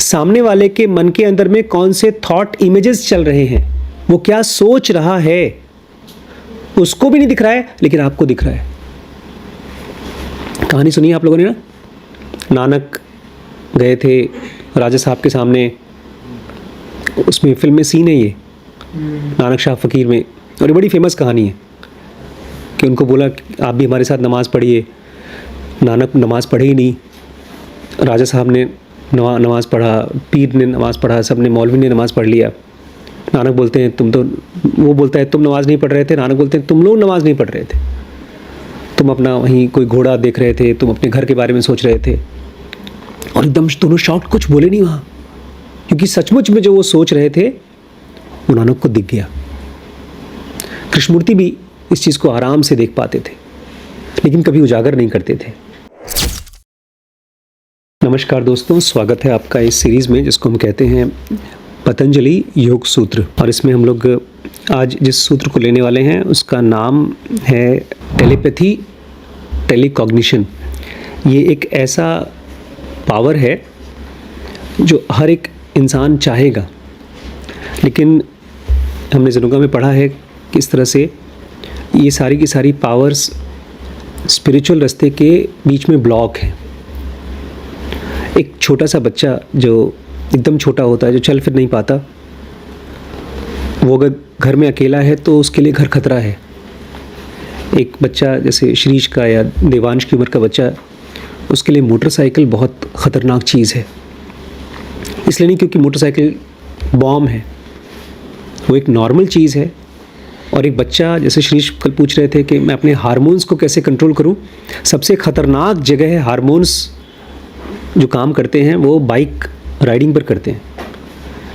सामने वाले के मन के अंदर में कौन से थॉट इमेजेस चल रहे हैं, वो क्या सोच रहा है, उसको भी नहीं दिख रहा है लेकिन आपको दिख रहा है। कहानी सुनी है आप लोगों ने ना, नानक गए थे राजा साहब के सामने, उसमें फिल्म में सीन है ये, नानक शाह फ़कीर में, और ये बड़ी फेमस कहानी है कि उनको बोला कि आप भी हमारे साथ नमाज़ पढ़िए। नानक नमाज़ पढ़े ही नहीं, राजा साहब ने नमाज़ पढ़ा, पीर ने नमाज़ पढ़ा, सब ने, मौलवी ने नमाज़ पढ़ लिया। नानक बोलते हैं तुम तो, वो बोलता है तुम नमाज़ नहीं पढ़ रहे थे, नानक बोलते हैं तुम लोग नमाज़ नहीं पढ़ रहे थे, तुम अपना वहीं कोई घोड़ा देख रहे थे, तुम अपने घर के बारे में सोच रहे थे। और एकदम दोनों शॉट कुछ बोले नहीं वहाँ, क्योंकि सचमुच में जो वो सोच रहे थे वो नानक को दिख गया। कृष्णमूर्ति भी इस चीज़ को आराम से देख पाते थे लेकिन कभी उजागर नहीं करते थे। नमस्कार दोस्तों, स्वागत है आपका इस सीरीज़ में जिसको हम कहते हैं पतंजलि योग सूत्र। और इसमें हम लोग आज जिस सूत्र को लेने वाले हैं उसका नाम है टेलीपैथी टेलीकॉग्निशन। ये एक ऐसा पावर है जो हर एक इंसान चाहेगा, लेकिन हमने ज़रूगा में पढ़ा है किस तरह से ये सारी की सारी पावर्स स्पिरिचुअल रास्ते के बीच में ब्लॉक है। एक छोटा सा बच्चा जो एकदम छोटा होता है, जो चल फिर नहीं पाता, वो अगर घर में अकेला है तो उसके लिए घर खतरा है। एक बच्चा जैसे श्रीश का या देवांश की उम्र का बच्चा, उसके लिए मोटरसाइकिल बहुत ख़तरनाक चीज़ है। इसलिए नहीं क्योंकि मोटरसाइकिल बॉम्ब है, वो एक नॉर्मल चीज़ है। और एक बच्चा जैसे श्रीश कल पूछ रहे थे कि मैं अपने हार्मोन्स को कैसे कंट्रोल करूं, सबसे ख़तरनाक जगह है हार्मोन्स जो काम करते हैं वो बाइक राइडिंग पर करते हैं।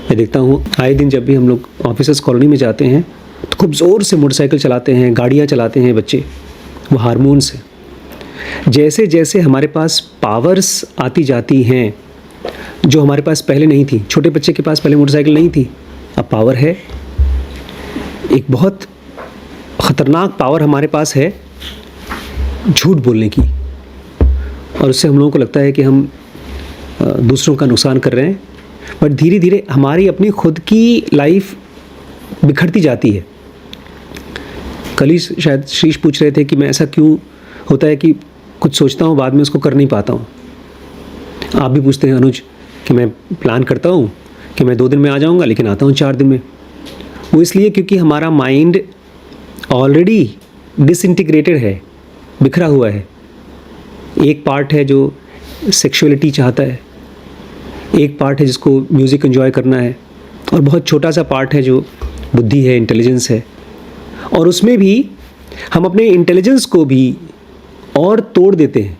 मैं देखता हूँ आए दिन जब भी हम लोग ऑफिसर्स कॉलोनी में जाते हैं तो खूब ज़ोर से मोटरसाइकिल चलाते हैं, गाड़ियाँ चलाते हैं बच्चे, वो हार्मोन्स है। जैसे जैसे हमारे पास पावर्स आती जाती हैं जो हमारे पास पहले नहीं थी, छोटे बच्चे के पास पहले मोटरसाइकिल नहीं थी, अब पावर है। एक बहुत ख़तरनाक पावर हमारे पास है झूठ बोलने की, और उससे हम लोगों को लगता है कि हम दूसरों का नुकसान कर रहे हैं, बट धीरे धीरे हमारी अपनी खुद की लाइफ बिखरती जाती है। कल ही शायद शीश पूछ रहे थे कि मैं ऐसा क्यों होता है कि कुछ सोचता हूँ बाद में उसको कर नहीं पाता हूँ। आप भी पूछते हैं अनुज कि मैं प्लान करता हूँ कि मैं 2 दिन में आ जाऊँगा लेकिन आता हूँ 4 दिन में। वो इसलिए क्योंकि हमारा माइंड ऑलरेडी डिसइंटीग्रेटेड है, बिखरा हुआ है। एक पार्ट है जो सेक्सुअलिटी चाहता है, एक पार्ट है जिसको म्यूज़िक एंजॉय करना है, और बहुत छोटा सा पार्ट है जो बुद्धि है, इंटेलिजेंस है। और उसमें भी हम अपने इंटेलिजेंस को भी और तोड़ देते हैं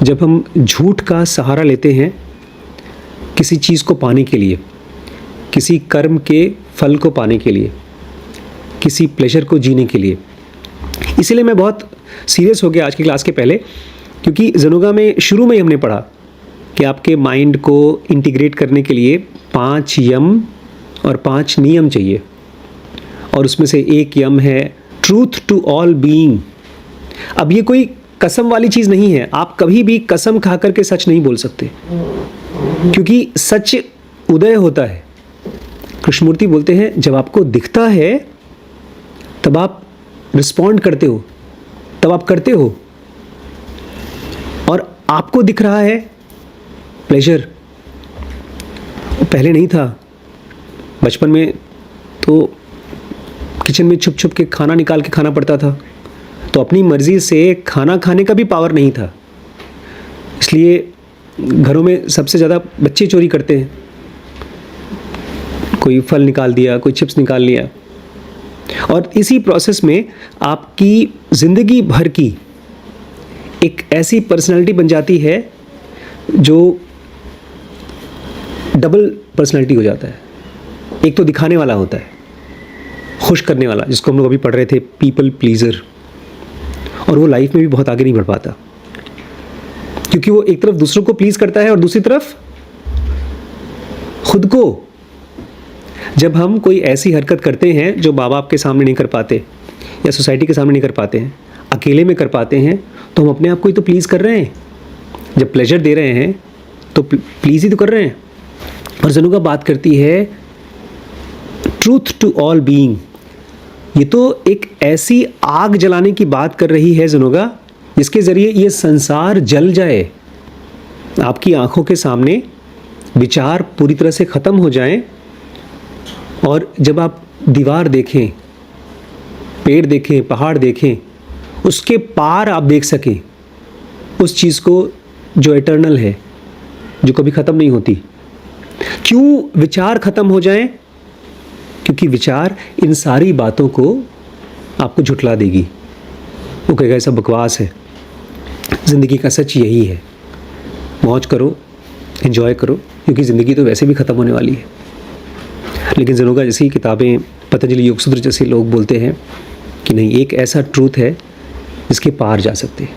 जब हम झूठ का सहारा लेते हैं किसी चीज़ को पाने के लिए, किसी कर्म के फल को पाने के लिए, किसी प्लेजर को जीने के लिए। इसीलिए मैं बहुत सीरियस हो गया आज की क्लास के पहले, क्योंकि ज़रूगा में शुरू में ही हमने पढ़ा कि आपके माइंड को इंटीग्रेट करने के लिए 5 यम और 5 नियम चाहिए, और उसमें से एक यम है ट्रूथ टू ऑल बीइंग। अब ये कोई कसम वाली चीज़ नहीं है, आप कभी भी कसम खा करके सच नहीं बोल सकते, क्योंकि सच उदय होता है। कृष्णमूर्ति बोलते हैं जब आपको दिखता है तब आप रिस्पॉन्ड करते हो, तब आप करते हो। और आपको दिख रहा है प्लेजर, पहले नहीं था। बचपन में तो किचन में छुप छुप के खाना निकाल के खाना पड़ता था, तो अपनी मर्ज़ी से खाना खाने का भी पावर नहीं था, इसलिए घरों में सबसे ज़्यादा बच्चे चोरी करते हैं। कोई फल निकाल दिया, कोई चिप्स निकाल लिया, और इसी प्रोसेस में आपकी ज़िंदगी भर की एक ऐसी पर्सनालिटी बन जाती है जो डबल पर्सनालिटी हो जाता है। एक तो दिखाने वाला होता है, खुश करने वाला, जिसको हम लोग अभी पढ़ रहे थे, पीपल प्लीज़र, और वो लाइफ में भी बहुत आगे नहीं बढ़ पाता, क्योंकि वो एक तरफ दूसरों को प्लीज़ करता है और दूसरी तरफ खुद को। जब हम कोई ऐसी हरकत करते हैं जो माँ बाप के सामने नहीं कर पाते या सोसाइटी के सामने नहीं कर पाते हैं, अकेले में कर पाते हैं, तो हम अपने आप को ही तो प्लीज़ कर रहे हैं। जब प्लेजर दे रहे हैं तो प्लीज़ ही तो कर रहे हैं। और ज़नुगा बात करती है ट्रूथ टू ऑल बीइंग। ये तो एक ऐसी आग जलाने की बात कर रही है ज़नुगा जिसके ज़रिए ये संसार जल जाए, आपकी आंखों के सामने विचार पूरी तरह से ख़त्म हो जाएं, और जब आप दीवार देखें, पेड़ देखें, पहाड़ देखें, उसके पार आप देख सकें उस चीज़ को जो इटर्नल है, जो कभी ख़त्म नहीं होती। क्यों विचार ख़त्म हो जाएं? क्योंकि विचार इन सारी बातों को आपको झुठला देगी। वो कहेगा ऐसा बकवास है। ज़िंदगी का सच यही है, मौज करो, एंजॉय करो, क्योंकि ज़िंदगी तो वैसे भी ख़त्म होने वाली है। लेकिन ज़नुगा जैसी किताबें, पतंजलि योग सूत्र जैसे लोग बोलते हैं कि नहीं, एक ऐसा ट्रूथ है जिसके पार जा सकते हैं,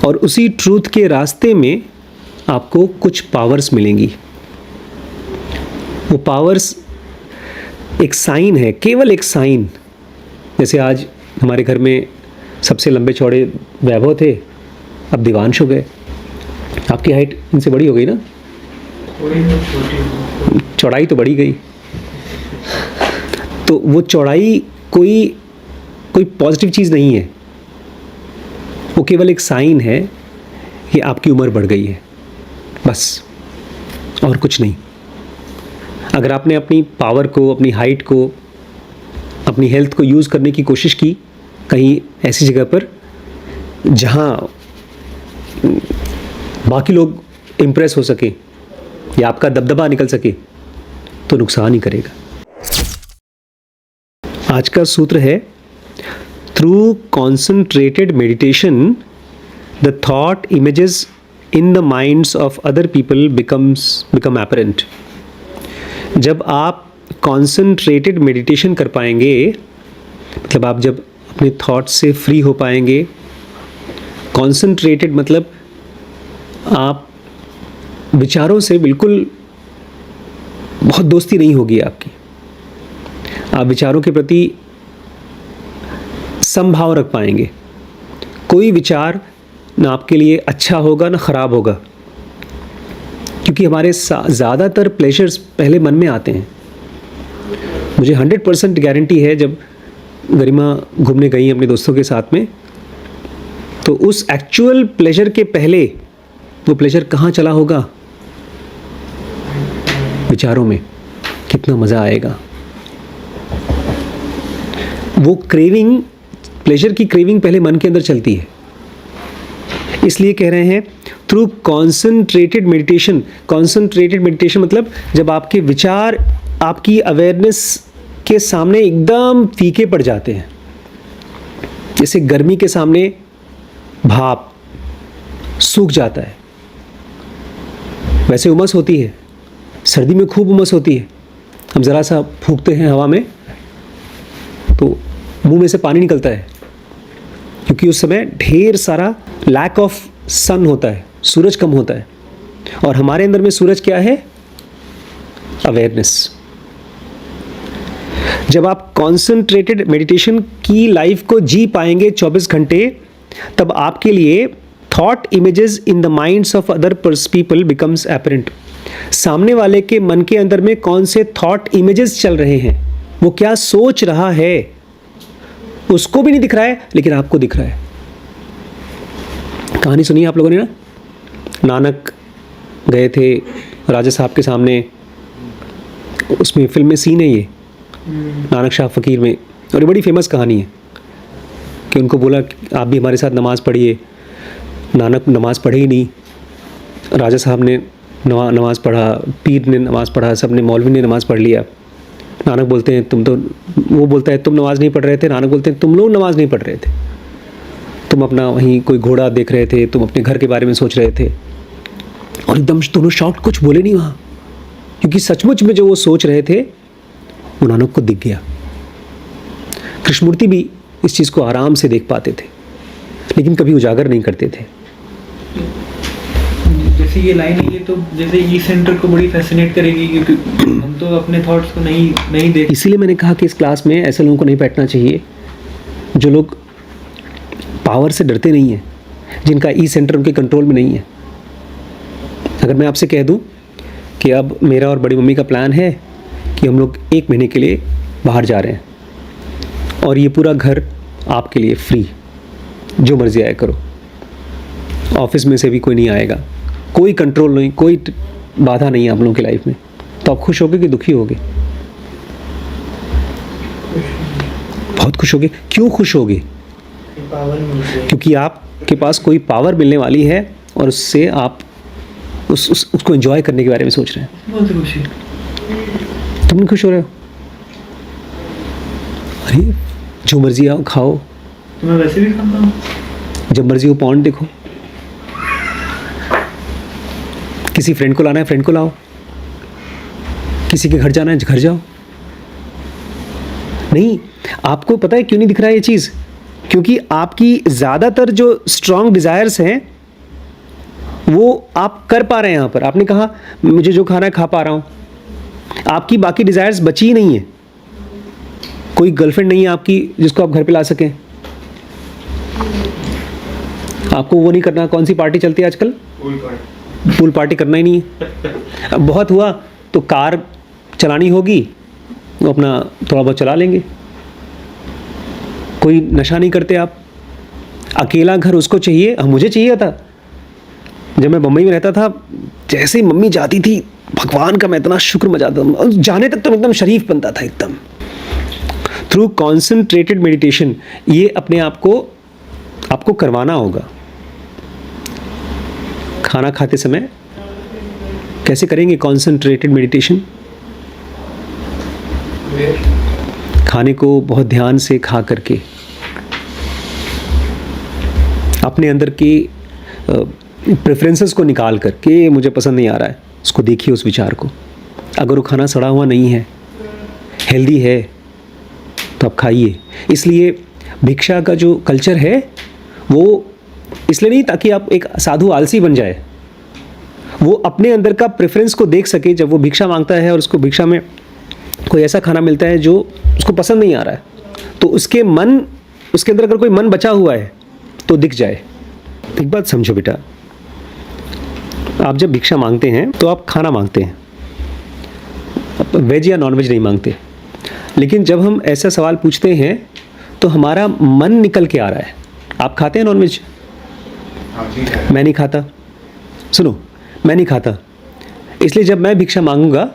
और उसी ट्रूथ के रास्ते में आपको कुछ पावर्स मिलेंगी। वो पावर्स एक साइन है, केवल एक साइन। जैसे आज हमारे घर में सबसे लंबे चौड़े वैभव थे, अब दिवांश हो गए। आपकी हाइट इनसे बड़ी हो गई ना, चौड़ाई तो बढ़ी गई। तो वो चौड़ाई कोई पॉजिटिव चीज़ नहीं है, वो केवल एक साइन है कि आपकी उम्र बढ़ गई है, बस, और कुछ नहीं। अगर आपने अपनी पावर को, अपनी हाइट को, अपनी हेल्थ को यूज़ करने की कोशिश की कहीं ऐसी जगह पर जहाँ बाकी लोग इम्प्रेस हो सके या आपका दबदबा निकल सके, तो नुकसान ही करेगा। आज का सूत्र है, through concentrated meditation the thought images in the minds of other people become apparent. जब आप कॉन्सेंट्रेटेड मेडिटेशन कर पाएंगे, मतलब आप जब अपने थॉट से फ्री हो पाएंगे। कॉन्सेंट्रेटेड मतलब आप विचारों से बिल्कुल बहुत दोस्ती नहीं होगी आपकी, आप विचारों के प्रति समभाव रख पाएंगे। कोई विचार ना आपके लिए अच्छा होगा ना ख़राब होगा, क्योंकि हमारे ज़्यादातर प्लेजर्स पहले मन में आते हैं। मुझे 100% गारंटी है, जब गरिमा घूमने गई अपने दोस्तों के साथ में, तो उस एक्चुअल प्लेजर के पहले वो प्लेजर कहाँ चला होगा? विचारों में। कितना मज़ा आएगा। वो क्रेविंग, प्लेजर की क्रेविंग पहले मन के अंदर चलती है। इसलिए कह रहे हैं through concentrated meditation. Concentrated meditation मतलब जब आपके विचार आपकी अवेयरनेस के सामने एकदम फीके पड़ जाते हैं, जैसे गर्मी के सामने भाप सूख जाता है, वैसे उमस होती है। सर्दी में खूब उमस होती है, हम ज़रा सा फूंकते हैं हवा में तो मुंह में से पानी निकलता है, क्योंकि उस समय ढेर सारा लैक ऑफ सन होता है, सूरज कम होता है। और हमारे अंदर में सूरज क्या है? अवेयरनेस। जब आप कॉन्सेंट्रेटेड मेडिटेशन की लाइफ को जी पाएंगे 24 घंटे, तब आपके लिए thought images in the minds of other people becomes apparent. सामने वाले के मन के अंदर में कौन से थॉट इमेजेस चल रहे हैं, वो क्या सोच रहा है, उसको भी नहीं दिख रहा है, लेकिन आपको दिख रहा है। कहानी सुनी आप लोगों ने ना, नानक गए थे राजा साहब के सामने, उसमें फिल्म में सीन है ये, नानक शाह फ़कीर में, और ये बड़ी फेमस कहानी है कि उनको बोला कि आप भी हमारे साथ नमाज़ पढ़िए। नानक नमाज़ पढ़े ही नहीं, राजा साहब ने नमाज़ पढ़ा, पीर ने नमाज़ पढ़ा, सब ने, मौलवी ने नमाज़ पढ़ लिया। नानक बोलते हैं तुम तो, वो बोलता है तुम नमाज़ नहीं पढ़ रहे थे, नानक बोलते हैं तुम लोग नमाज़ नहीं पढ़ रहे थे, तुम अपना वहीं कोई घोड़ा देख रहे थे, तुम अपने घर के बारे में सोच रहे थे। और एकदम दोनों शॉट कुछ बोले नहीं वहाँ, क्योंकि सचमुच में जो वो सोच रहे थे वो नानक को दिख गया। कृष्णमूर्ति भी इस चीज़ को आराम से देख पाते थे, लेकिन कभी उजागर नहीं करते थे। जैसे ये लाइन है, ये तो जैसे ई सेंटर को बड़ी फैसिनेट करेगी, क्योंकि हम तो अपने थॉट्स को नहीं देख। इसीलिए मैंने कहा कि इस क्लास में ऐसे लोगों को नहीं बैठना चाहिए जो लोग पावर से डरते नहीं हैं, जिनका ई सेंटर उनके कंट्रोल में नहीं है। अगर मैं आपसे कह दूं कि अब मेरा और बड़ी मम्मी का प्लान है कि हम लोग 1 महीने के लिए बाहर जा रहे हैं और ये पूरा घर आपके लिए फ्री, जो मर्जी आया करो, ऑफिस में से भी कोई नहीं आएगा, कोई कंट्रोल नहीं, कोई बाधा नहीं है आप लोगों की लाइफ में, तो आप खुश होगे कि दुखी होगे? बहुत खुश होगे। क्यों खुश होगे? पावर मिलती है। क्योंकि आपके पास कोई पावर मिलने वाली है और उससे आप उसको एंजॉय करने के बारे में सोच रहे हैं। बहुत खुशी। तुम नहीं खुश हो रहे हो? अरे जो मर्जी आओ खाओ, तो मैं वैसे भी खाता हूँ। जब मर्जी हो पॉन्ड देखो, किसी फ्रेंड को लाना है फ्रेंड को लाओ, किसी के घर जाना है घर जाओ। नहीं, आपको पता है क्यों नहीं दिख रहा है ये चीज़? क्योंकि आपकी ज़्यादातर जो स्ट्रॉन्ग डिज़ायर्स हैं वो आप कर पा रहे हैं यहाँ पर। आपने कहा मुझे जो खाना है खा पा रहा हूँ, आपकी बाकी डिज़ायर्स बची ही नहीं है। कोई गर्लफ्रेंड नहीं है आपकी जिसको आप घर पे ला सकें, आपको वो नहीं करना। कौन सी पार्टी चलती है आजकल? पूल पार्टी करना ही नहीं है। अब बहुत हुआ तो कार चलानी होगी, वो अपना थोड़ा बहुत चला लेंगे। कोई नशा नहीं करते आप, अकेला घर उसको चाहिए। मुझे चाहिए था जब मैं बम्बई में रहता था, जैसे ही मम्मी जाती थी भगवान का मैं इतना शुक्र मचाता था, जाने तक तो एकदम शरीफ बनता था एकदम। थ्रू कॉन्सेंट्रेटेड मेडिटेशन ये अपने आप को आपको करवाना होगा। खाना खाते समय कैसे करेंगे कॉन्सेंट्रेटेड मेडिटेशन? खाने को बहुत ध्यान से खा करके अपने अंदर की प्रेफरेंसेस को निकाल करके, मुझे पसंद नहीं आ रहा है, उसको देखिए उस विचार को। अगर वो खाना सड़ा हुआ नहीं है, हेल्दी है, तो आप खाइए। इसलिए भिक्षा का जो कल्चर है वो इसलिए नहीं ताकि आप एक साधु आलसी बन जाए, वो अपने अंदर का प्रेफरेंस को देख सके। जब वो भिक्षा मांगता है और उसको भिक्षा में कोई ऐसा खाना मिलता है जो उसको पसंद नहीं आ रहा है, तो उसके अंदर अगर कोई मन बचा हुआ है तो दिख जाए। एक बात समझो बेटा, आप जब भिक्षा मांगते हैं तो आप खाना मांगते हैं, वेज या नॉन वेज नहीं मांगते। लेकिन जब हम ऐसा सवाल पूछते हैं तो हमारा मन निकल के आ रहा है। आप खाते हैं नॉन वेज? मैं नहीं खाता। सुनो, मैं नहीं खाता, इसलिए जब मैं भिक्षा मांगूंगा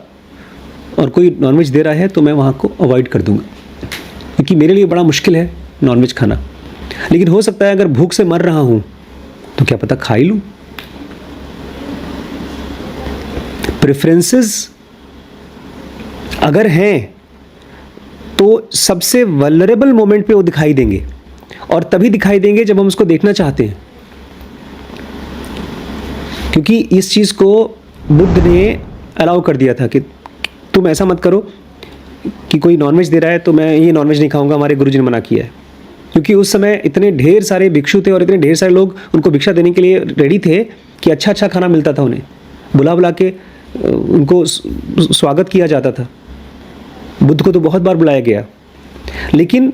और कोई नॉनवेज दे रहा है तो मैं वहाँ को अवॉइड कर दूंगा, क्योंकि मेरे लिए बड़ा मुश्किल है नॉनवेज खाना। लेकिन हो सकता है अगर भूख से मर रहा हूँ तो क्या पता खा ही लूँ। प्रेफरेंसेस अगर हैं तो सबसे वल्नरेबल मोमेंट पे वो दिखाई देंगे, और तभी दिखाई देंगे जब हम उसको देखना चाहते हैं। क्योंकि इस चीज़ को बुद्ध ने अलाउ कर दिया था कि तुम ऐसा मत करो कि कोई नॉनवेज दे रहा है तो मैं ये नॉनवेज नहीं खाऊंगा, हमारे गुरुजी ने मना किया है। क्योंकि उस समय इतने ढेर सारे भिक्षु थे और इतने ढेर सारे लोग उनको भिक्षा देने के लिए रेडी थे कि अच्छा अच्छा खाना मिलता था, उन्हें बुला बुला के उनको स्वागत किया जाता था। बुद्ध को तो बहुत बार बुलाया गया। लेकिन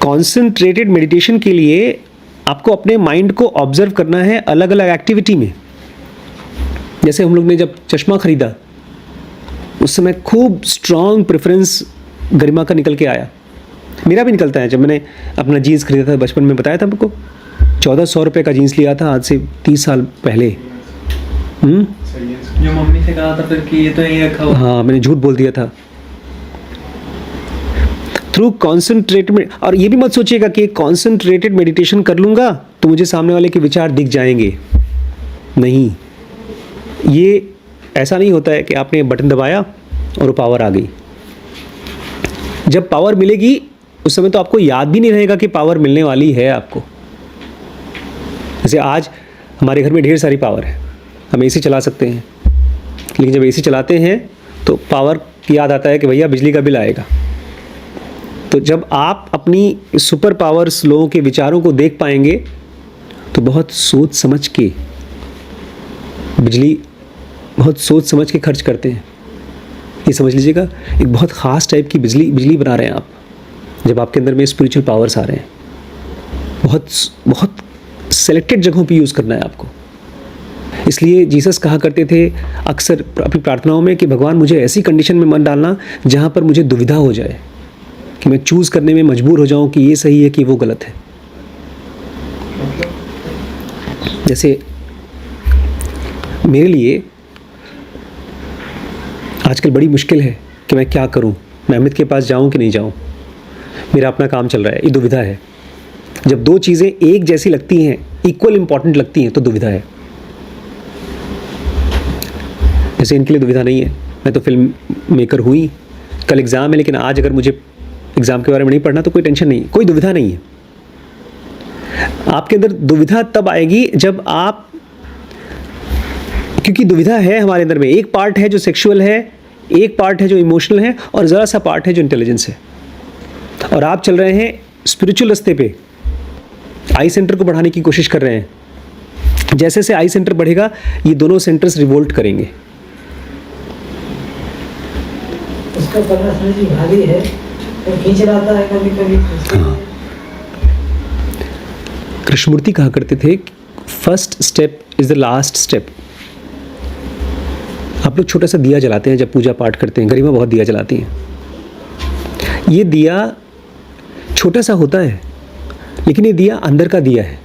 कॉन्सेंट्रेटेड मेडिटेशन के लिए आपको अपने माइंड को ऑब्जर्व करना है अलग अलग एक्टिविटी में। जैसे हम लोग ने जब चश्मा खरीदा उस समय खूब स्ट्रॉन्ग प्रेफरेंस गरिमा का निकल के आया। मेरा भी निकलता है। जब मैंने अपना जीन्स खरीदा था बचपन में, बताया था आपको, 1400 रुपये का जीन्स लिया था आज से 30 साल पहले। जो मम्मी से कहा था फिर कि ये तो यहीं रखा हुआ। हाँ, मैंने झूठ बोल दिया था। थ्रू कॉन्सेंट्रेटेड, और ये भी मत सोचिएगा कि कॉन्सेंट्रेटेड मेडिटेशन कर लूँगा तो मुझे सामने वाले के विचार दिख जाएंगे। नहीं, ये ऐसा नहीं होता है कि आपने बटन दबाया और वो पावर आ गई। जब पावर मिलेगी उस समय तो आपको याद भी नहीं रहेगा कि पावर मिलने वाली है आपको। जैसे आज हमारे घर में ढेर सारी पावर है, हम एसी चला सकते हैं, लेकिन जब एसी चलाते हैं तो पावर की याद आता है कि भैया बिजली का बिल आएगा। तो जब आप अपनी सुपर पावर्स लोगों के विचारों को देख पाएंगे तो बहुत सोच समझ के बिजली, बहुत सोच समझ के खर्च करते हैं। ये समझ लीजिएगा, एक बहुत ख़ास टाइप की बिजली बना रहे हैं आप, जब आपके अंदर में स्पिरिचुअल पावर्स आ रहे हैं। बहुत सेलेक्टेड जगहों पे यूज़ करना है आपको। इसलिए जीसस कहा करते थे अक्सर अपनी प्रार्थनाओं में कि भगवान मुझे ऐसी कंडीशन में मत डालना जहाँ पर मुझे दुविधा हो जाए, कि मैं चूज़ करने में मजबूर हो जाऊँ कि ये सही है कि वो गलत है। जैसे मेरे लिए आजकल बड़ी मुश्किल है कि मैं क्या करूं, मैं अमित के पास जाऊं कि नहीं जाऊं, मेरा अपना काम चल रहा है, ये दुविधा है। जब दो चीज़ें एक जैसी लगती हैं, इक्वल इंपॉर्टेंट लगती हैं, तो दुविधा है। जैसे इनके लिए दुविधा नहीं है, मैं तो फिल्म मेकर हुई, कल एग्ज़ाम है, लेकिन आज अगर मुझे एग्ज़ाम के बारे में नहीं पढ़ना तो कोई टेंशन नहीं, कोई दुविधा नहीं है। आपके अंदर दुविधा तब आएगी जब आप, क्योंकि दुविधा है हमारे अंदर में, एक पार्ट है जो सेक्सुअल है, एक पार्ट है जो इमोशनल है, और ज़रा सा पार्ट है जो इंटेलिजेंस है। और आप चल रहे हैं स्पिरिचुअल रास्ते पे, आई सेंटर को बढ़ाने की कोशिश कर रहे हैं। जैसे से आई सेंटर बढ़ेगा, ये दोनों सेंटर्स रिवोल्ट करेंगे। उसका परमेश्वर जी भारी है, तो खींच लाता है कभी कभी। हाँ, कृष्णमूर्ति कहा करते थे first step is the last step. आप लोग छोटा सा दिया जलाते हैं जब पूजा पाठ करते हैं, गरिमा बहुत दिया जलाती हैं। ये दिया छोटा सा होता है, लेकिन ये दिया अंदर का दिया है।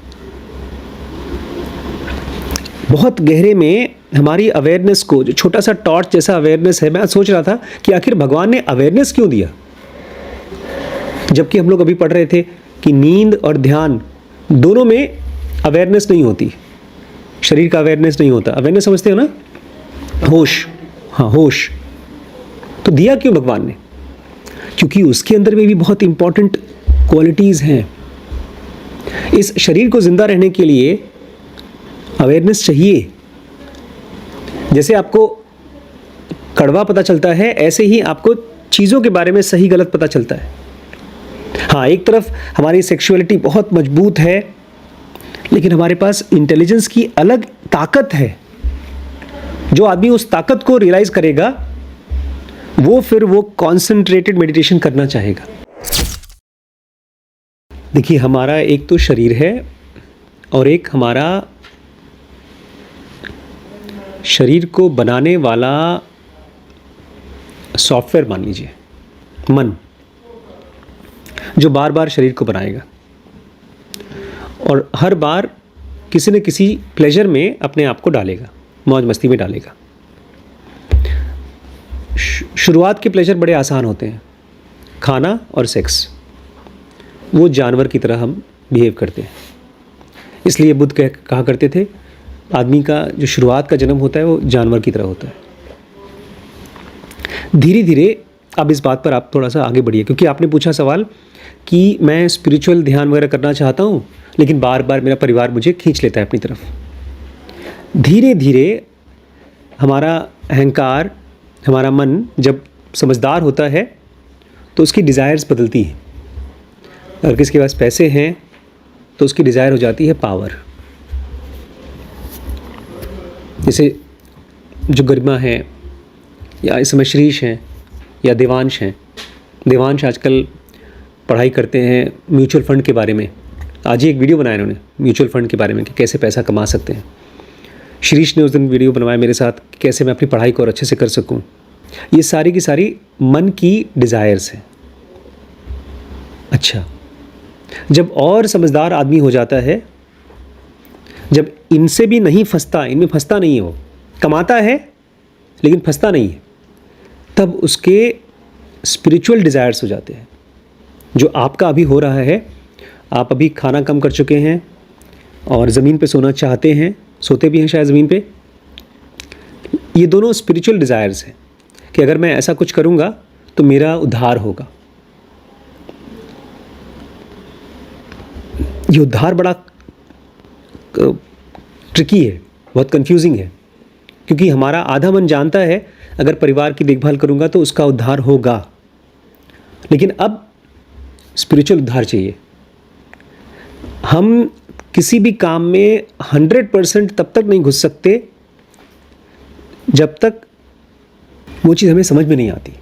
बहुत गहरे में हमारी अवेयरनेस को, जो छोटा सा टॉर्च जैसा अवेयरनेस है, मैं सोच रहा था कि आखिर भगवान ने अवेयरनेस क्यों दिया, जबकि हम लोग अभी पढ़ रहे थे कि नींद और ध्यान दोनों में अवेयरनेस नहीं होती, शरीर का अवेयरनेस नहीं होता। अवेयरनेस समझते हो ना, होश, हाँ होश। तो दिया क्यों भगवान ने? क्योंकि उसके अंदर में भी बहुत इंपॉर्टेंट क्वालिटीज़ हैं। इस शरीर को जिंदा रहने के लिए अवेयरनेस चाहिए। जैसे आपको कड़वा पता चलता है, ऐसे ही आपको चीज़ों के बारे में सही गलत पता चलता है। हाँ, एक तरफ हमारी सेक्सुअलिटी बहुत मजबूत है, लेकिन हमारे पास इंटेलिजेंस की अलग ताकत है। जो आदमी उस ताकत को रियलाइज करेगा, वो कॉन्सेंट्रेटेड मेडिटेशन करना चाहेगा। देखिए, हमारा एक तो शरीर है और एक हमारा शरीर को बनाने वाला सॉफ्टवेयर मान लीजिए, मन, जो बार बार शरीर को बनाएगा और हर बार किसी न किसी प्लेजर में अपने आप को डालेगा, मौज मस्ती में डालेगा। शुरुआत के प्लेजर बड़े आसान होते हैं, खाना और सेक्स। वो जानवर की तरह हम बिहेव करते हैं। इसलिए बुद्ध कहा करते थे, आदमी का जो शुरुआत का जन्म होता है वो जानवर की तरह होता है। धीरे धीरे अब इस बात पर आप थोड़ा सा आगे बढ़िए, क्योंकि आपने पूछा सवाल कि मैं स्पिरिचुअल ध्यान वगैरह करना चाहता हूँ, लेकिन बार बार मेरा परिवार मुझे खींच लेता है अपनी तरफ। धीरे धीरे हमारा अहंकार, हमारा मन जब समझदार होता है तो उसकी डिज़ायर्स बदलती हैं। अगर किसके पास पैसे हैं तो उसकी डिज़ायर हो जाती है पावर। जैसे जो गरिमा है, या इस समय श्रीश हैं या देवांश हैं। देवांश आजकल पढ़ाई करते हैं म्यूचुअल फ़ंड के बारे में। आज ही एक वीडियो बनाया इन्होंने म्यूचुअल फ़ंड के बारे में कि कैसे पैसा कमा सकते हैं। श्रीश ने उस दिन वीडियो बनवाया मेरे साथ कि कैसे मैं अपनी पढ़ाई को और अच्छे से कर सकूं। ये सारी की सारी मन की डिज़ायर्स हैं। अच्छा, जब और समझदार आदमी हो जाता है, जब इनसे भी नहीं फंसता, इनमें फंसता नहीं है, वो कमाता है लेकिन फंसता नहीं है, तब उसके स्पिरिचुअल डिज़ायर्स हो जाते हैं। जो आपका अभी हो रहा है, आप अभी खाना कम कर चुके हैं और ज़मीन पे सोना चाहते हैं, सोते भी हैं शायद ज़मीन पे। ये दोनों स्पिरिचुअल डिज़ायर्स हैं कि अगर मैं ऐसा कुछ करूँगा तो मेरा उद्धार होगा। ये उद्धार बड़ा ट्रिकी है, बहुत कंफ्यूजिंग है, क्योंकि हमारा आधा मन जानता है अगर परिवार की देखभाल करूँगा तो उसका उद्धार होगा, लेकिन अब स्पिरिचुअल उद्धार चाहिए। हम किसी भी काम में 100% तब तक नहीं घुस सकते जब तक वो चीज़ हमें समझ में नहीं आती।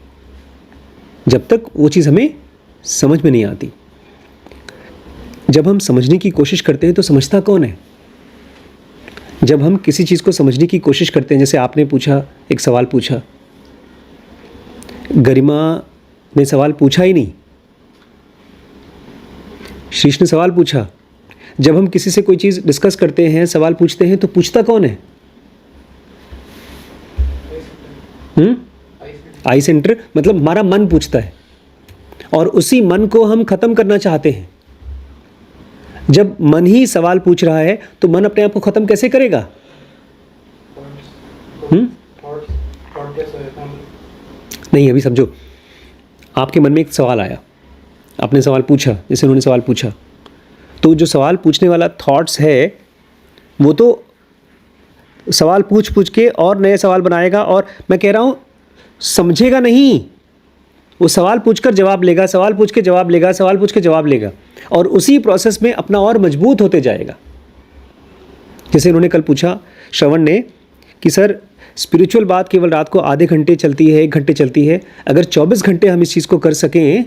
जब तक वो चीज़ हमें समझ में नहीं आती। जब हम समझने की कोशिश करते हैं तो समझता कौन है? जब हम किसी चीज़ को समझने की कोशिश करते हैं, जैसे आपने पूछा, एक सवाल पूछा, गरिमा ने सवाल पूछा ही नहीं, शीश ने सवाल पूछा। जब हम किसी से कोई चीज़ डिस्कस करते हैं, सवाल पूछते हैं, तो पूछता कौन है? आई सेंटर, मतलब हमारा मन पूछता है, और उसी मन को हम ख़त्म करना चाहते हैं। जब मन ही सवाल पूछ रहा है तो मन अपने आप को ख़त्म कैसे करेगा? नहीं, अभी समझो, आपके मन में एक सवाल आया, आपने सवाल पूछा, जैसे उन्होंने सवाल पूछा, तो जो सवाल पूछने वाला थॉट्स है वो तो सवाल पूछ पूछ के और नए सवाल बनाएगा, और मैं कह रहा हूँ समझेगा नहीं, वो सवाल पूछकर जवाब लेगा, सवाल पूछ के जवाब लेगा, सवाल पूछ के जवाब लेगा, और उसी प्रोसेस में अपना और मजबूत होते जाएगा। जैसे उन्होंने कल पूछा श्रवण ने कि सर स्पिरिचुअल बात केवल रात को आधे घंटे चलती है, 1 घंटे चलती है, अगर 24 घंटे हम इस चीज़ को कर सकें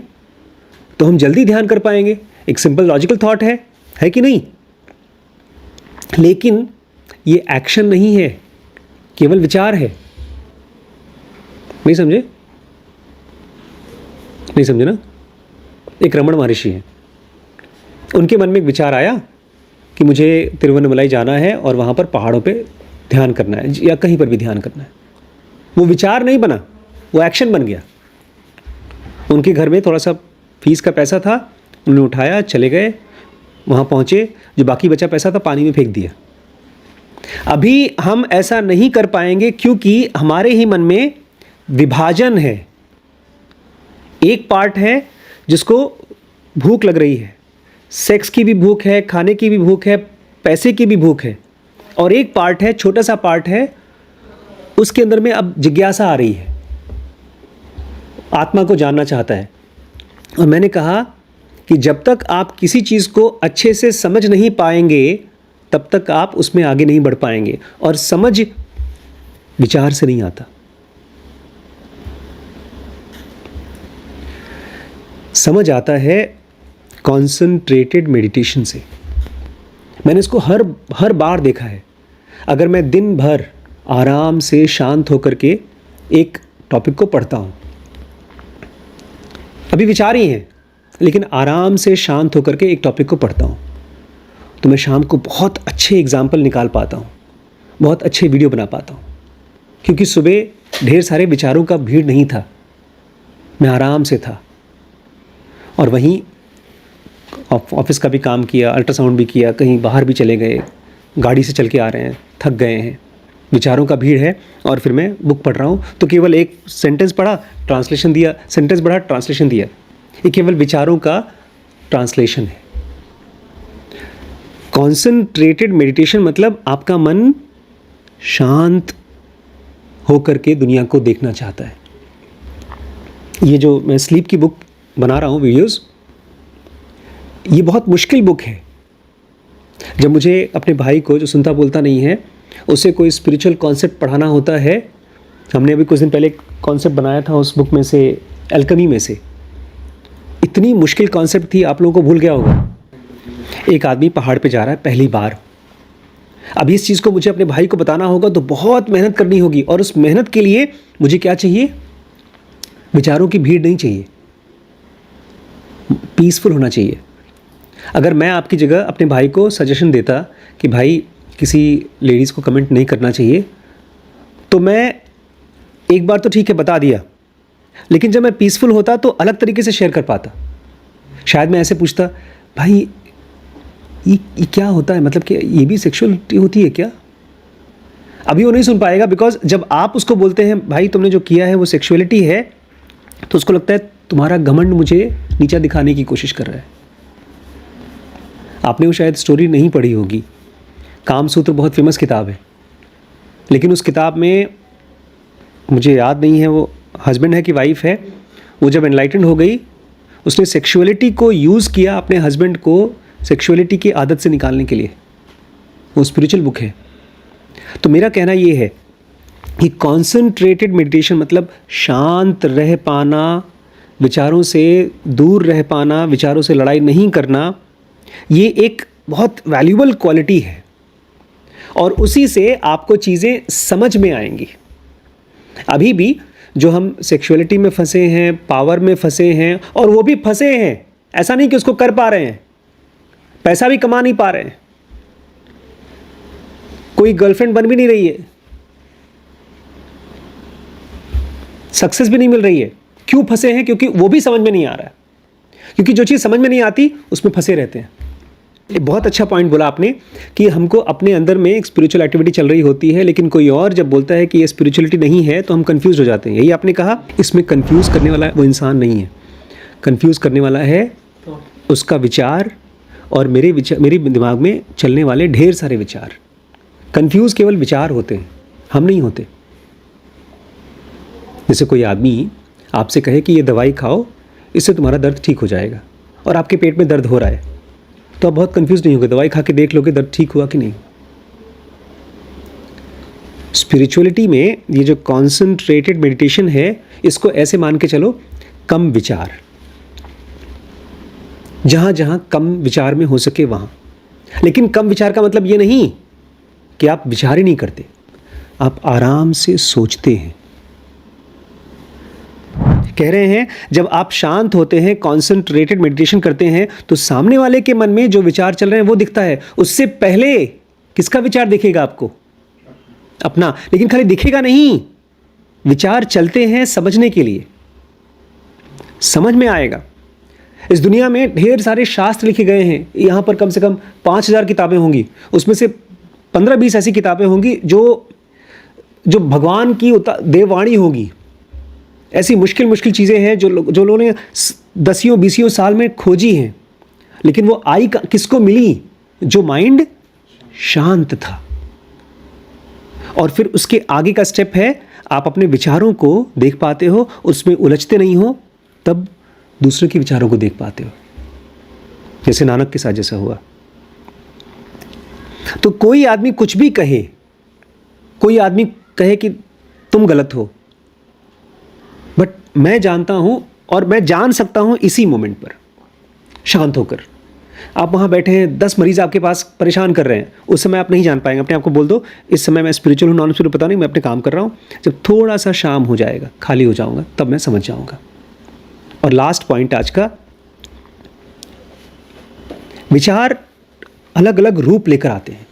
तो हम जल्दी ध्यान कर पाएंगे। एक सिंपल लॉजिकल थॉट है कि नहीं? लेकिन ये एक्शन नहीं है, केवल विचार है। नहीं समझे? नहीं समझे ना? एक रमण महर्षि हैं, उनके मन में एक विचार आया कि मुझे तिरुवन्नमलाई जाना है और वहाँ पर पहाड़ों पे ध्यान करना है, या कहीं पर भी ध्यान करना है। वो विचार नहीं बना, वो एक्शन बन गया। उनके घर में थोड़ा सा फीस का पैसा था, उन्होंने उठाया, चले गए, वहाँ पहुँचे, जो बाकी बचा पैसा था पानी में फेंक दिया। अभी हम ऐसा नहीं कर पाएंगे क्योंकि हमारे ही मन में विभाजन है। एक पार्ट है जिसको भूख लग रही है, सेक्स की भी भूख है, खाने की भी भूख है, पैसे की भी भूख है, और एक पार्ट है, छोटा सा पार्ट है, उसके अंदर में अब जिज्ञासा आ रही है, आत्मा को जानना चाहता है। और मैंने कहा कि जब तक आप किसी चीज़ को अच्छे से समझ नहीं पाएंगे तब तक आप उसमें आगे नहीं बढ़ पाएंगे, और समझ विचार से नहीं आता। समझ आता है कॉन्संट्रेटेड मेडिटेशन से। मैंने इसको हर बार देखा है। अगर मैं दिन भर आराम से शांत होकर के एक टॉपिक को पढ़ता हूँ, अभी विचार ही हैं, लेकिन आराम से शांत होकर के एक टॉपिक को पढ़ता हूँ, तो मैं शाम को बहुत अच्छे एग्जाम्पल निकाल पाता हूँ, बहुत अच्छे वीडियो बना पाता हूँ, क्योंकि सुबह ढेर सारे विचारों का भीड़ नहीं था, मैं आराम से था। और वहीं ऑफिस का भी काम किया, अल्ट्रासाउंड भी किया, कहीं बाहर भी चले गए, गाड़ी से चल के आ रहे हैं, थक गए हैं, विचारों का भीड़ है, और फिर मैं बुक पढ़ रहा हूँ तो केवल एक सेंटेंस पढ़ा, ट्रांसलेशन दिया, सेंटेंस पढ़ा, ट्रांसलेशन दिया। ये केवल विचारों का ट्रांसलेशन है। कॉन्संट्रेटेड मेडिटेशन मतलब आपका मन शांत होकर के दुनिया को देखना चाहता है। ये जो मैं स्लीप की बुक बना रहा हूँ, वीडियोस, ये बहुत मुश्किल बुक है। जब मुझे अपने भाई को, जो सुनता बोलता नहीं है, उसे कोई स्पिरिचुअल कॉन्सेप्ट पढ़ाना होता है, हमने अभी कुछ दिन पहले कॉन्सेप्ट बनाया था उस बुक में से, एल्केमी में से। इतनी मुश्किल कॉन्सेप्ट थी, आप लोगों को भूल गया होगा। एक आदमी पहाड़ पे जा रहा है पहली बार। अब इस चीज़ को मुझे अपने भाई को बताना होगा तो बहुत मेहनत करनी होगी, और उस मेहनत के लिए मुझे क्या चाहिए? विचारों की भीड़ नहीं चाहिए, पीसफुल होना चाहिए। अगर मैं आपकी जगह अपने भाई को सजेशन देता कि भाई किसी लेडीज़ को कमेंट नहीं करना चाहिए, तो मैं एक बार तो ठीक है बता दिया, लेकिन जब मैं पीसफुल होता तो अलग तरीके से शेयर कर पाता। शायद मैं ऐसे पूछता, भाई ये क्या होता है, मतलब कि ये भी सेक्सुअलिटी होती है क्या? अभी वो नहीं सुन पाएगा, बिकॉज जब आप उसको बोलते हैं भाई तुमने जो किया है वो सेक्सुअलिटी है, तो उसको लगता है तुम्हारा घमंड मुझे नीचा दिखाने की कोशिश कर रहा है। आपने वो शायद स्टोरी नहीं पढ़ी होगी, कामसूत्र बहुत फेमस किताब है, लेकिन उस किताब में मुझे याद नहीं है वो हस्बैंड है कि वाइफ है, वो जब एनलाइटेंड हो गई, उसने सेक्सुअलिटी को यूज़ किया अपने हस्बैंड को सेक्सुअलिटी की आदत से निकालने के लिए। वो स्पिरिचुअल बुक है। तो मेरा कहना ये है कि कॉन्संट्रेटेड मेडिटेशन मतलब शांत रह पाना, विचारों से दूर रह पाना, विचारों से लड़ाई नहीं करना, ये एक बहुत वैल्यूबल क्वालिटी है। और उसी से आपको चीज़ें समझ में आएंगी। अभी भी जो हम सेक्सुअलिटी में फंसे हैं, पावर में फंसे हैं, और वो भी फंसे हैं, ऐसा नहीं कि उसको कर पा रहे हैं, पैसा भी कमा नहीं पा रहे हैं, कोई गर्लफ्रेंड बन भी नहीं रही है, सक्सेस भी नहीं मिल रही है। क्यों फंसे हैं? क्योंकि वो भी समझ में नहीं आ रहा है, क्योंकि जो चीज़ समझ में नहीं आती उसमें फंसे रहते हैं। ये बहुत अच्छा पॉइंट बोला आपने कि हमको अपने अंदर में एक स्पिरिचुअल एक्टिविटी चल रही होती है, लेकिन कोई और जब बोलता है कि ये स्पिरिचुअलिटी नहीं है तो हम कंफ्यूज हो जाते हैं। यही आपने कहा, इसमें कंफ्यूज करने वाला वो इंसान नहीं है, कंफ्यूज करने वाला है उसका विचार और मेरे दिमाग में चलने वाले ढेर सारे विचार। कंफ्यूज केवल विचार होते हैं, हम नहीं होते। जैसे कोई आदमी आपसे कहे कि ये दवाई खाओ, इससे तुम्हारा दर्द ठीक हो जाएगा, और आपके पेट में दर्द हो रहा है, तो आप बहुत कंफ्यूज नहीं होगे, दवाई खा के देख लोगे दर्द ठीक हुआ कि नहीं। स्पिरिचुअलिटी में ये जो कॉन्सेंट्रेटेड मेडिटेशन है, इसको ऐसे मान के चलो, कम विचार, जहां जहां कम विचार में हो सके वहां। लेकिन कम विचार का मतलब ये नहीं कि आप विचार ही नहीं करते, आप आराम से सोचते हैं। कह रहे हैं जब आप शांत होते हैं, कॉन्सेंट्रेटेड मेडिटेशन करते हैं, तो सामने वाले के मन में जो विचार चल रहे हैं वो दिखता है। उससे पहले किसका विचार दिखेगा आपको? अपना। लेकिन खाली दिखेगा नहीं, विचार चलते हैं समझने के लिए, समझ में आएगा। इस दुनिया में ढेर सारे शास्त्र लिखे गए हैं, यहाँ पर कम से कम 5000 किताबें होंगी, उसमें से 15-20 ऐसी किताबें होंगी जो भगवान की देववाणी होगी। ऐसी मुश्किल चीज़ें हैं जो लोगों ने 10-20 साल में खोजी हैं, लेकिन वो आई किसको मिली? जो माइंड शांत था। और फिर उसके आगे का स्टेप है, आप अपने विचारों को देख पाते हो, उसमें उलझते नहीं हो, तब दूसरों के विचारों को देख पाते हो, जैसे नानक के साथ जैसा हुआ। तो कोई आदमी कुछ भी कहे, कोई आदमी कहे कि तुम गलत हो, बट मैं जानता हूं और मैं जान सकता हूं इसी मोमेंट पर शांत होकर। आप वहां बैठे हैं, 10 मरीज आपके पास परेशान कर रहे हैं, उस समय आप नहीं जान पाएंगे। अपने आप को बोल दो इस समय मैं स्पिरिचुअल हूं, नॉन स्पिरिचुअल पता नहीं, मैं अपने काम कर रहा हूं। जब थोड़ा सा शाम हो जाएगा, खाली हो जाऊंगा, तब मैं समझ जाऊंगा। और लास्ट पॉइंट आज का, विचार अलग अलग रूप लेकर आते हैं,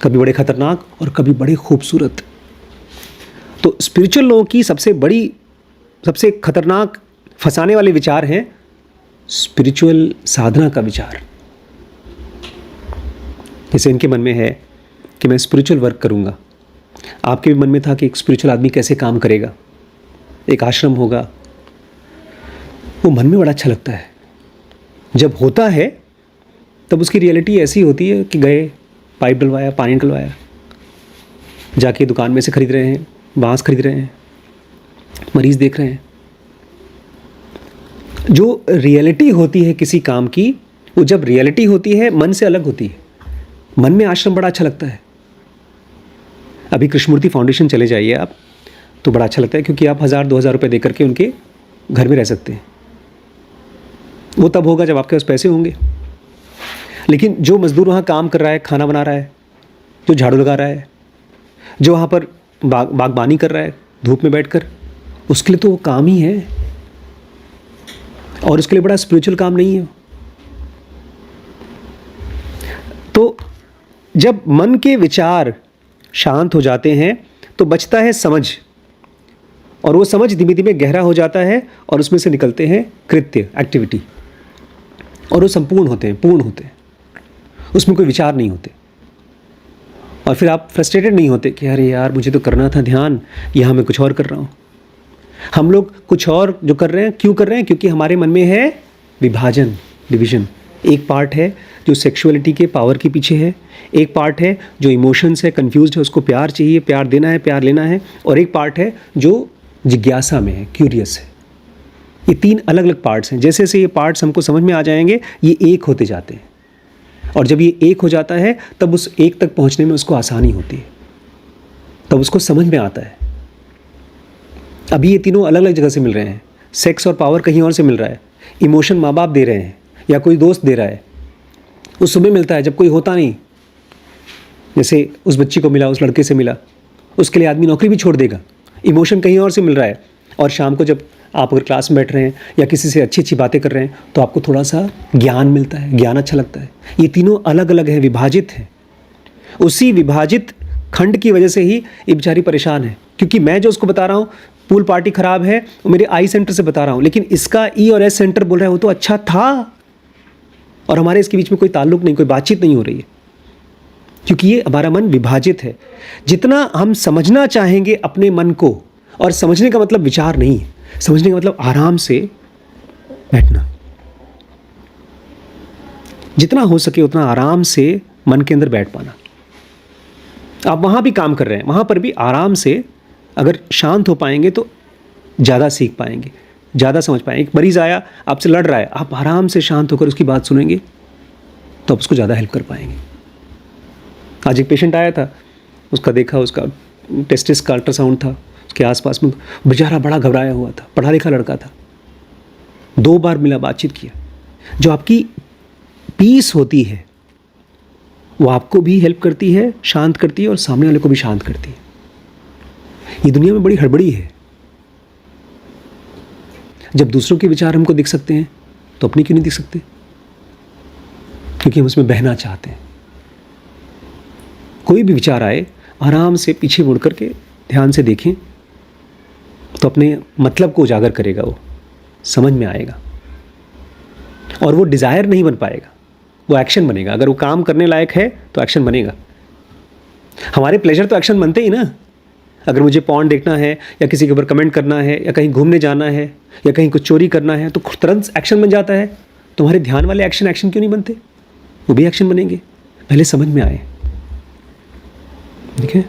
कभी बड़े खतरनाक और कभी बड़े खूबसूरत। तो स्पिरिचुअल लोगों की सबसे खतरनाक फंसाने वाले विचार हैं स्पिरिचुअल साधना का विचार। जैसे इनके मन में है कि मैं स्पिरिचुअल वर्क करूंगा, आपके भी मन में था कि एक स्पिरिचुअल आदमी कैसे काम करेगा, एक आश्रम होगा, वो मन में बड़ा अच्छा लगता है। जब होता है तब उसकी रियलिटी ऐसी होती है कि गए, पाइप डलवाया, पानी निकलवाया, जाके दुकान में से खरीद रहे हैं, बांस खरीद रहे हैं, मरीज देख रहे हैं। जो रियलिटी होती है किसी काम की, वो जब रियलिटी होती है मन से अलग होती है। मन में आश्रम बड़ा अच्छा लगता है। अभी कृष्णमूर्ति फाउंडेशन चले जाइए आप, तो बड़ा अच्छा लगता है, क्योंकि आप 1000-2000 रुपये दे करके उनके घर में रह सकते हैं। वो तब होगा जब आपके पास पैसे होंगे। लेकिन जो मजदूर वहाँ काम कर रहा है, खाना बना रहा है, जो झाड़ू लगा रहा है, जो वहाँ पर बागबानी कर रहा है धूप में बैठकर, उसके लिए तो वो काम ही है, और उसके लिए बड़ा स्पिरिचुअल काम नहीं है। तो जब मन के विचार शांत हो जाते हैं तो बचता है समझ, और वो समझ धीमे धीमे गहरा हो जाता है, और उसमें से निकलते हैं कृत्य, एक्टिविटी, और वो संपूर्ण होते हैं, पूर्ण होते हैं, उसमें कोई विचार नहीं होते। और फिर आप फ्रस्ट्रेटेड नहीं होते कि अरे यार मुझे तो करना था ध्यान, यहाँ मैं कुछ और कर रहा हूँ। हम लोग कुछ और जो कर रहे हैं, क्यों कर रहे हैं? क्योंकि हमारे मन में है विभाजन, डिवीजन। एक पार्ट है जो सेक्सुअलिटी के पावर के पीछे है, एक पार्ट है जो इमोशंस है, कंफ्यूज्ड है, उसको प्यार चाहिए, प्यार देना है, प्यार लेना है, और एक पार्ट है जो जिज्ञासा में है, क्यूरियस है। ये 3 अलग अलग पार्ट्स हैं। जैसे जैसे ये पार्ट्स हमको समझ में आ जाएंगे, ये एक होते जाते हैं, और जब ये एक हो जाता है तब उस एक तक पहुंचने में उसको आसानी होती है, तब उसको समझ में आता है। अभी ये तीनों अलग अलग जगह से मिल रहे हैं, सेक्स और पावर कहीं और से मिल रहा है, इमोशन माँ बाप दे रहे हैं या कोई दोस्त दे रहा है, उस समय मिलता है जब कोई होता नहीं। जैसे उस बच्ची को मिला, उस लड़के से मिला, उसके लिए आदमी नौकरी भी छोड़ देगा, इमोशन कहीं और से मिल रहा है, और शाम को जब आप अगर क्लास में बैठ रहे हैं या किसी से अच्छी अच्छी बातें कर रहे हैं तो आपको थोड़ा सा ज्ञान मिलता है, ज्ञान अच्छा लगता है। ये तीनों अलग अलग हैं, विभाजित हैं। उसी विभाजित खंड की वजह से ही ये बेचारी परेशान है, क्योंकि मैं जो उसको बता रहा हूँ पूल पार्टी खराब है, वो मेरे आई सेंटर से बता रहा हूँ, लेकिन इसका ई और एस सेंटर बोल रहा है वो तो अच्छा था, और हमारे इसके बीच में कोई ताल्लुक नहीं, कोई बातचीत नहीं हो रही है, क्योंकि ये हमारा मन विभाजित है। जितना हम समझना चाहेंगे अपने मन को, और समझने का मतलब विचार नहीं है, समझने का मतलब आराम से बैठना, जितना हो सके उतना आराम से मन के अंदर बैठ पाना। आप वहाँ भी काम कर रहे हैं, वहाँ पर भी आराम से अगर शांत हो पाएंगे तो ज़्यादा सीख पाएंगे, ज़्यादा समझ पाएंगे। एक मरीज़ आया आपसे लड़ रहा है, आप आराम से शांत होकर उसकी बात सुनेंगे तो आप उसको ज़्यादा हेल्प कर पाएंगे। आज एक पेशेंट आया था, उसका देखा, उसका टेस्टिस का अल्ट्रासाउंड था, उसके आसपास में बेचारा बड़ा घबराया हुआ था, पढ़ा लिखा लड़का था। 2 बार मिला, बातचीत किया। जो आपकी पीस होती है वो आपको भी हेल्प करती है, शांत करती है, और सामने वाले को भी शांत करती है। ये दुनिया में बड़ी हड़बड़ी है। जब दूसरों के विचार हमको दिख सकते हैं तो अपने क्यों नहीं दिख सकते? क्योंकि हम उसमें बहना चाहते हैं। कोई भी विचार आए, आराम से पीछे मुड़ करके ध्यान से देखें तो अपने मतलब को उजागर करेगा, वो समझ में आएगा, और वो डिज़ायर नहीं बन पाएगा, वो एक्शन बनेगा। अगर वो काम करने लायक है तो एक्शन बनेगा। हमारे प्लेजर तो एक्शन बनते ही ना। अगर मुझे पॉर्न देखना है, या किसी के ऊपर कमेंट करना है, या कहीं घूमने जाना है, या कहीं कुछ चोरी करना है, तो तुरंत एक्शन बन जाता है। तुम्हारे ध्यान वाले एक्शन क्यों नहीं बनते? वो भी एक्शन बनेंगे, पहले समझ में आए। ठीक है।